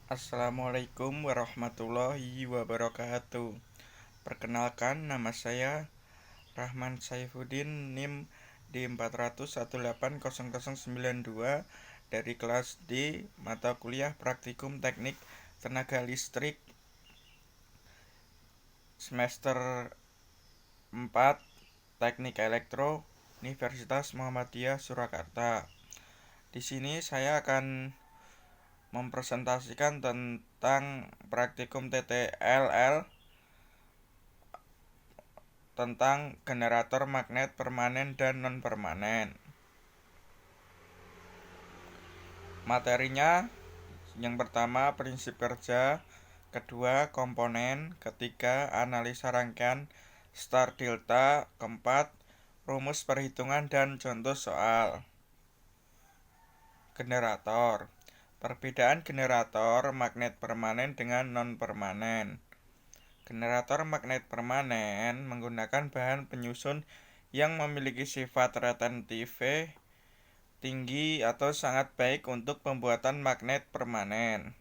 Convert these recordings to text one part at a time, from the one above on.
Assalamualaikum warahmatullahi wabarakatuh. Perkenalkan, nama saya Rahman Saifuddin, NIM D401800092 dari kelas D, mata kuliah Praktikum Teknik Tenaga Listrik semester 4, Teknik Elektro, Universitas Muhammadiyah Surakarta. Di sini saya akan mempresentasikan tentang praktikum TTLL tentang generator magnet permanen dan non-permanen. Materinya yang pertama prinsip kerja, kedua komponen, ketiga analisa rangkaian star delta, keempat rumus perhitungan dan contoh soal. Generator. Perbedaan generator magnet permanen dengan non-permanen. Generator magnet permanen menggunakan bahan penyusun yang memiliki sifat retentive tinggi atau sangat baik untuk pembuatan magnet permanen.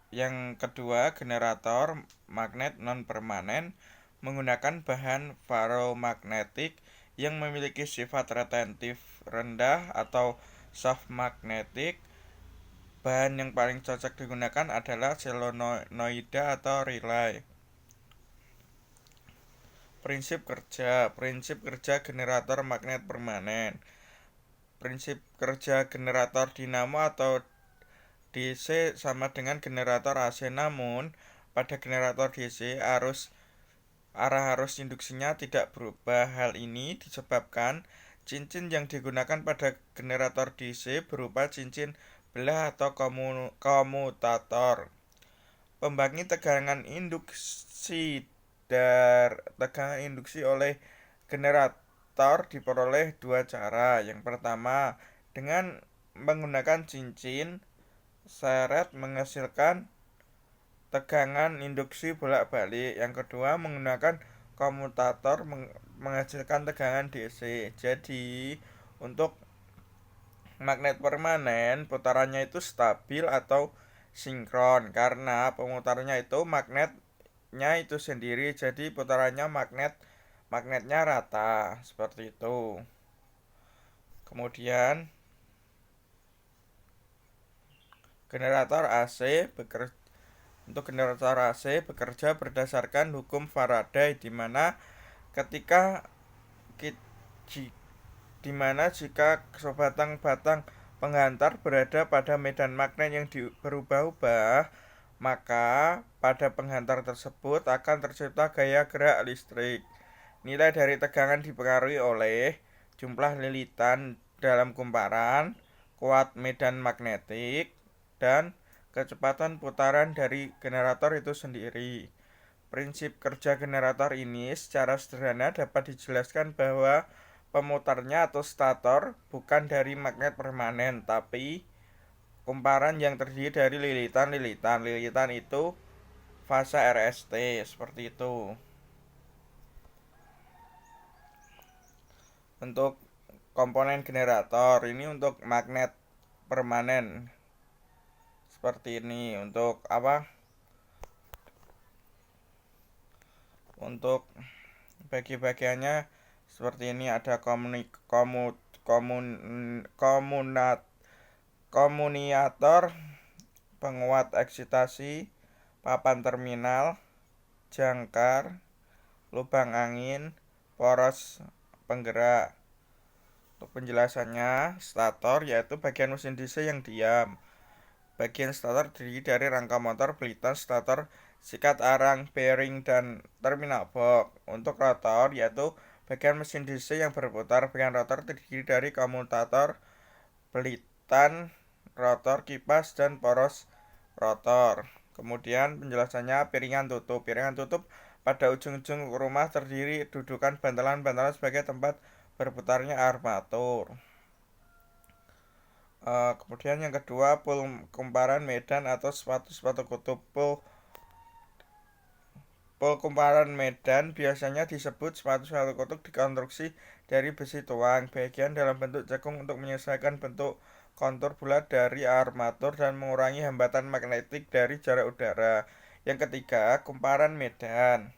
Yang kedua, generator magnet non-permanen menggunakan bahan ferromagnetik yang memiliki sifat retentive rendah atau soft magnetic. Bahan yang paling cocok digunakan adalah selenoida atau relay. Prinsip kerja generator magnet permanen. Prinsip kerja generator dinamo atau DC sama dengan generator AC, namun pada generator DC arah arus induksinya tidak berubah. Hal ini disebabkan cincin yang digunakan pada generator DC berupa cincin belah atau komutator. Pembangkit tegangan induksi oleh generator diperoleh dua cara. Yang pertama, dengan menggunakan cincin seret menghasilkan tegangan induksi bolak-balik. Yang kedua, menggunakan komutator menghasilkan tegangan DC. Jadi, untuk magnet permanen putarannya itu stabil atau sinkron karena pemutarnya itu magnetnya itu sendiri, jadi putarannya magnetnya rata seperti itu. Kemudian generator AC bekerja berdasarkan hukum Faraday, di mana jika sebatang-batang penghantar berada pada medan magnet yang berubah-ubah, maka pada penghantar tersebut akan tercipta gaya gerak listrik. Nilai dari tegangan dipengaruhi oleh jumlah lilitan dalam kumparan, kuat medan magnetik, dan kecepatan putaran dari generator itu sendiri. Prinsip kerja generator ini secara sederhana dapat dijelaskan bahwa pemutarnya atau stator bukan dari magnet permanen, tapi kumparan yang terdiri dari lilitan. Lilitan itu fase RST, seperti itu. Untuk komponen generator ini untuk magnet permanen seperti ini. Untuk bagi-bagiannya seperti ini, ada komuniator, penguat eksitasi, papan terminal, jangkar, lubang angin, poros penggerak. Untuk penjelasannya, stator yaitu bagian mesin DC yang diam. Bagian stator terdiri dari rangka motor, belitan stator, sikat arang, bearing, dan terminal box. Untuk rotor yaitu bagian mesin DC yang berputar. Bagian rotor terdiri dari komutator, belitan rotor, kipas, dan poros rotor. Kemudian penjelasannya, piringan tutup. Piringan tutup pada ujung-ujung rumah terdiri dudukan bantalan-bantalan sebagai tempat berputarnya armatur. Kemudian yang kedua, pool kumparan medan atau sepatu kutub. Pool kumparan medan biasanya disebut sepatu kutub, dikonstruksi dari besi tuang bagian dalam bentuk cekung untuk menyesuaikan bentuk kontur bulat dari armatur dan mengurangi hambatan magnetik dari jarak udara. Yang ketiga, kumparan medan.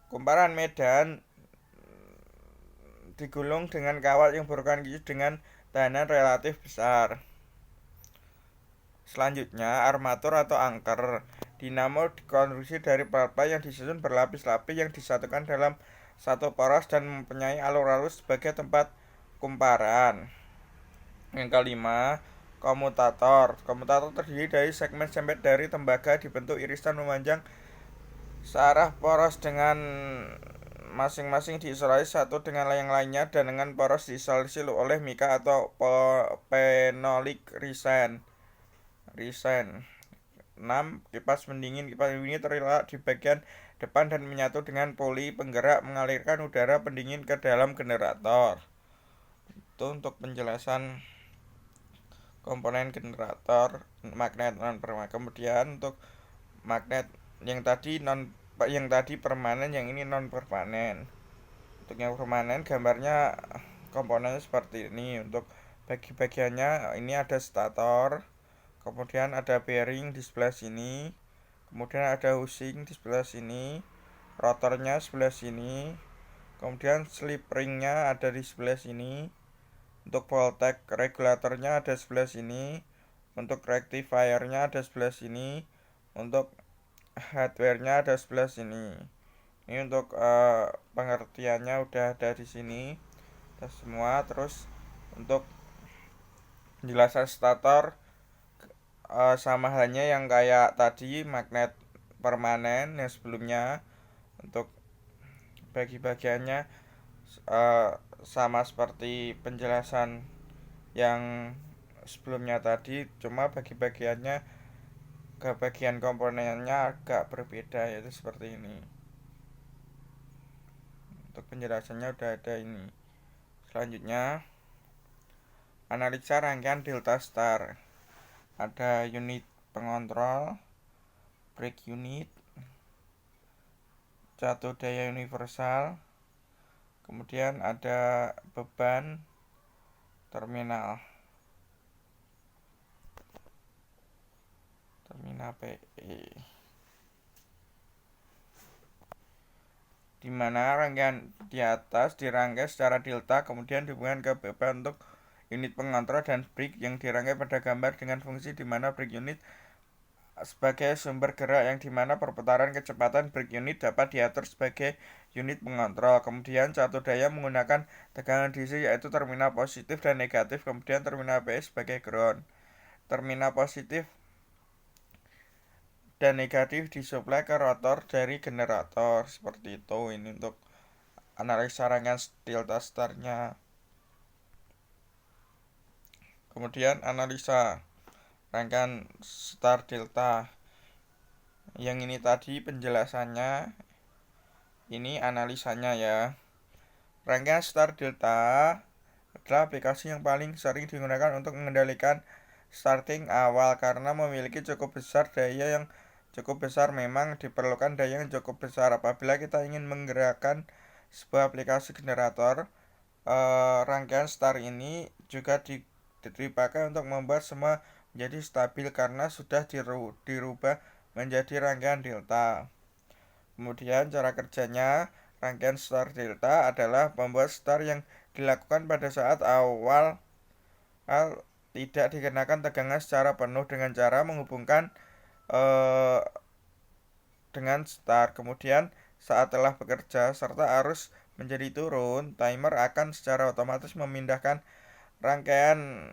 Kumparan medan digulung dengan kawat yang berukuran kecil dengan tahanan relatif besar. Selanjutnya, armatur atau angker. Dinamo dikonstruksi dari pipa yang disusun berlapis-lapis yang disatukan dalam satu poros dan mempunyai alur-alur sebagai tempat kumparan. Yang kelima, komutator. Komutator terdiri dari segmen sempit dari tembaga dibentuk irisan memanjang searah poros dengan masing-masing diisolasi satu dengan yang lainnya dan dengan poros diisolasi oleh mika atau phenolic resin. 6. Kipas pendingin. Kipas pendingin terletak di bagian depan dan menyatu dengan poli penggerak mengalirkan udara pendingin ke dalam generator. Itu untuk penjelasan komponen generator magnet non permanen. Kemudian untuk magnet yang tadi permanen, yang ini non permanen. Untuk yang permanen gambarnya komponennya seperti ini. Untuk bagi-bagiannya ini ada stator, kemudian ada bearing di sebelah sini, kemudian ada housing di sebelah sini, rotornya sebelah sini, kemudian slip ringnya ada di sebelah sini. Untuk voltage regulatornya ada sebelah sini, untuk rectifiernya ada sebelah sini, untuk hardware-nya ada sebelah sini. Ini untuk pengertiannya udah ada di sini, udah semua. Terus untuk penjelasan stator sama halnya yang kayak tadi magnet permanen yang sebelumnya. Untuk bagi-bagiannya sama seperti penjelasan yang sebelumnya tadi, cuma bagi-bagiannya ke bagian komponennya agak berbeda, yaitu seperti ini. Untuk penjelasannya udah ada ini. Selanjutnya, analisa rangkaian delta star. Ada unit pengontrol, break unit, catu daya universal, kemudian ada beban, terminal PE, di mana rangkaian di atas dirangkai secara delta, kemudian dihubungkan ke beban untuk unit pengontrol dan break yang dirangkai pada gambar dengan fungsi di mana break unit sebagai sumber gerak yang dimana perputaran kecepatan break unit dapat diatur sebagai unit pengontrol. Kemudian catu daya menggunakan tegangan DC yaitu terminal positif dan negatif, kemudian terminal PE sebagai ground. Terminal positif dan negatif disuplai ke rotor dari generator. Seperti itu. Ini untuk analisa rangkaian delta starnya. Kemudian analisa rangkaian star delta. Yang ini tadi penjelasannya, ini analisanya ya. Rangkaian star delta adalah aplikasi yang paling sering digunakan untuk mengendalikan starting awal karena memiliki cukup besar daya yang cukup besar. Memang diperlukan daya yang cukup besar apabila kita ingin menggerakkan sebuah aplikasi generator. Rangkaian star ini juga dipakai untuk membuat semua menjadi stabil karena sudah dirubah menjadi rangkaian delta. Kemudian cara kerjanya rangkaian star delta adalah membuat star yang dilakukan pada saat awal tidak dikenakan tegangan secara penuh dengan cara menghubungkan dengan start. Kemudian saat telah bekerja serta arus menjadi turun, timer akan secara otomatis memindahkan rangkaian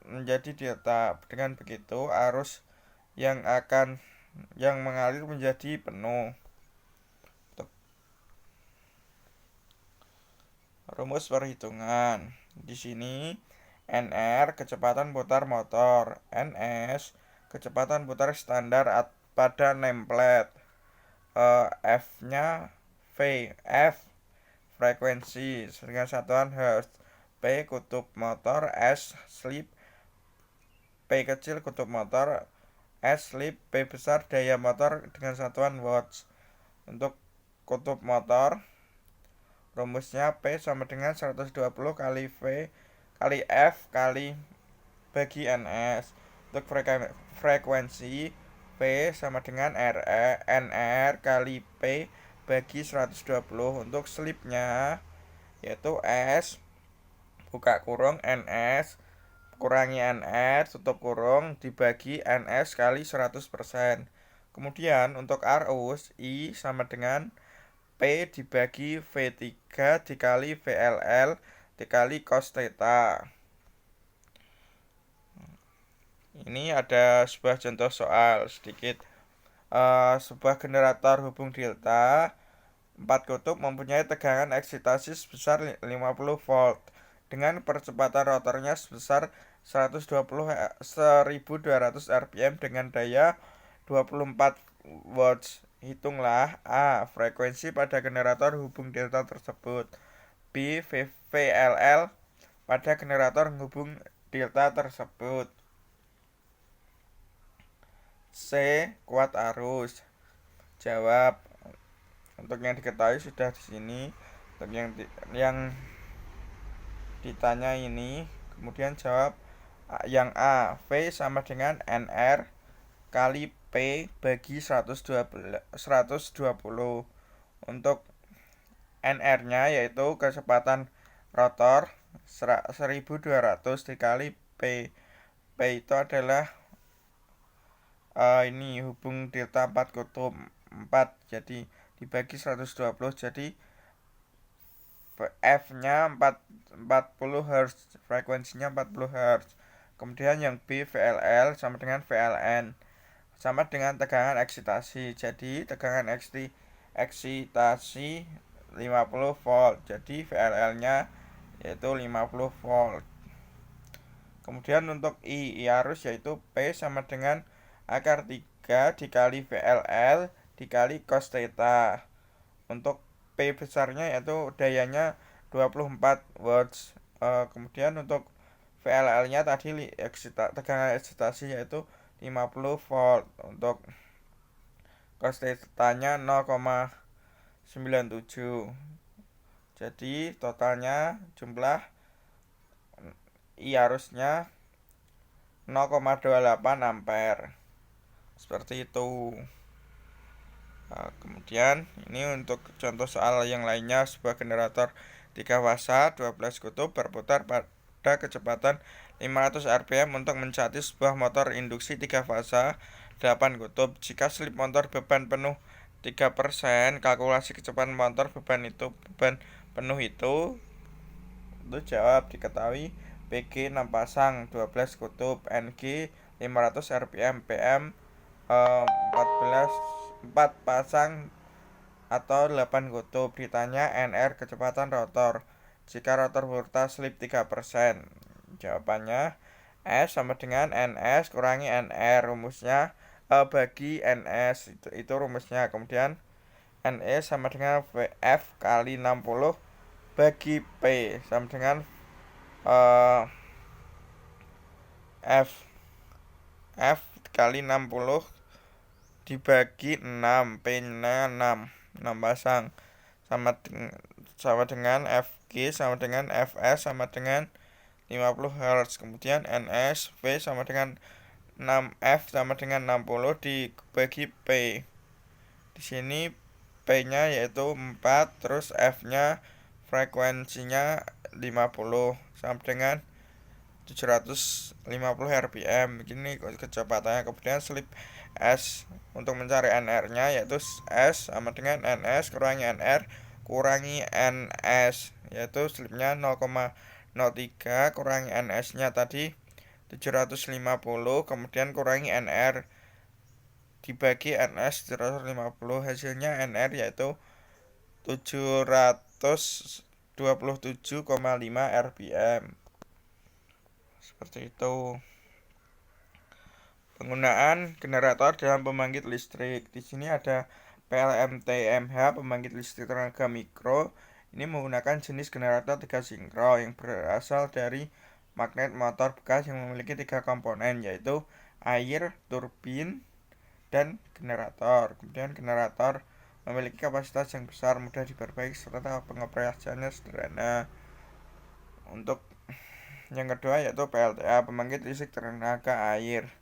menjadi delta. Dengan begitu arus yang mengalir menjadi penuh. Rumus perhitungan. Di sini NR kecepatan putar motor, NS kecepatan putar standar pada nameplate, F-nya F frekuensi dengan satuan hertz, P kutub motor, S slip, P kecil kutub motor, S slip, P besar daya motor dengan satuan watts. Untuk kutub motor rumusnya P sama dengan 120 kali V kali F kali bagi NS. Untuk frekuensi P sama dengan NR kali P bagi 120. Untuk slipnya yaitu S buka kurung NS kurangi NR tutup kurung dibagi NS kali 100%. Kemudian untuk arus I sama dengan P dibagi V3 dikali VLL dikali cos theta. Ini ada sebuah contoh soal sedikit. Sebuah generator hubung delta 4 kutub mempunyai tegangan eksitasi sebesar 50 volt dengan percepatan rotornya sebesar 1200 rpm dengan daya 24 watts. Hitunglah A. Frekuensi pada generator hubung delta tersebut. B. VLL pada generator hubung delta tersebut. C. Kuat arus. Jawab. Untuk yang diketahui sudah di sini. Untuk yang ditanya ini, kemudian jawab yang A. V sama dengan NR kali P bagi 120. Untuk NR-nya yaitu kecepatan rotor 1200 dikali P. P itu adalah ini hubung delta 4 kutub 4, jadi dibagi 120, jadi F-nya 40 Hz, frekuensinya 40 Hz. Kemudian yang B VLL sama dengan VLN sama dengan tegangan eksitasi. Jadi tegangan eksitasi 50 volt. Jadi VLL-nya yaitu 50 volt. Kemudian untuk I arus yaitu P sama dengan akar 3 dikali VLL dikali cos theta. Untuk P besarnya yaitu dayanya 24 watts. Kemudian untuk VLL-nya tadi tegangan eksitasi yaitu 50 volt. Untuk cos theta-nya 0,97. Jadi totalnya jumlah I arusnya 0,28 ampere. Seperti itu. Kemudian ini untuk contoh soal yang lainnya, sebuah generator 3 fasa 12 kutub berputar pada kecepatan 500 rpm untuk mencati sebuah motor induksi 3 fasa 8 kutub. Jika slip motor beban penuh 3%, kalkulasi kecepatan motor beban penuh itu jawab diketahui PG 6 pasang 12 kutub, NG 500 rpm, PM 4 pasang atau 8 kutub. Ditanya NR kecepatan rotor jika rotor berputar slip 3%. Jawabannya S sama dengan NS kurangi NR, rumusnya bagi NS, itu rumusnya. Kemudian NE sama dengan F kali 60 bagi P sama dengan F kali 60 dibagi 6, P-nya 6 pasang sama dengan FG sama dengan FS sama dengan 50 Hz. Kemudian NS V sama dengan 6F sama dengan 60 dibagi P. Di sini P-nya yaitu 4, terus F-nya frekuensinya 50 sama dengan 750 rpm. Begini kecepatannya. Kemudian slip S untuk mencari NR-nya yaitu S sama dengan NS kurangi NR kurangi NS, yaitu slipnya 0,03 kurangi NS-nya tadi 750, kemudian kurangi NR dibagi NS 750, hasilnya NR yaitu 727,5 rpm. Seperti itu. Penggunaan generator dalam pembangkit listrik. Di sini ada PLM TMH, pembangkit listrik tenaga mikro. Ini menggunakan jenis generator 3 sinkro yang berasal dari magnet motor bekas yang memiliki 3 komponen, yaitu air, turbin, dan generator. Kemudian generator memiliki kapasitas yang besar, mudah diperbaiki, serta pengoperasiannya sederhana. Untuk Yang kedua yaitu PLTA, pembangkit listrik tenaga air.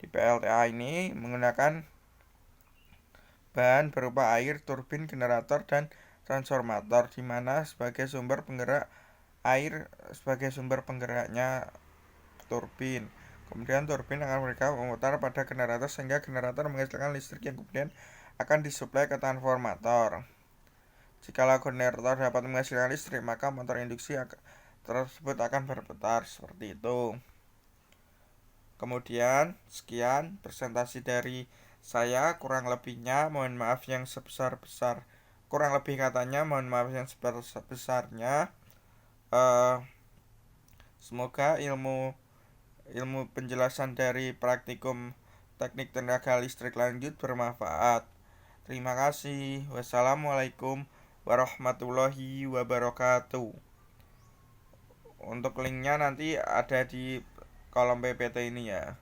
Di PLTA ini menggunakan bahan berupa air, turbin, generator, dan transformator, di mana sebagai sumber penggerak air sebagai sumber penggeraknya turbin. Kemudian turbin akan mereka memutar pada generator sehingga generator menghasilkan listrik yang kemudian akan disuplai ke transformator. Jikalau generator dapat menghasilkan listrik, maka motor induksi tersebut akan berputar seperti itu. Kemudian sekian presentasi dari saya, kurang lebihnya mohon maaf yang sebesar-besar. Kurang lebih katanya mohon maaf yang sebesar-besarnya. Semoga ilmu penjelasan dari praktikum teknik tenaga listrik lanjut bermanfaat. Terima kasih. Wassalamualaikum warahmatullahi wabarakatuh. Untuk linknya nanti ada di kolom PPT ini ya.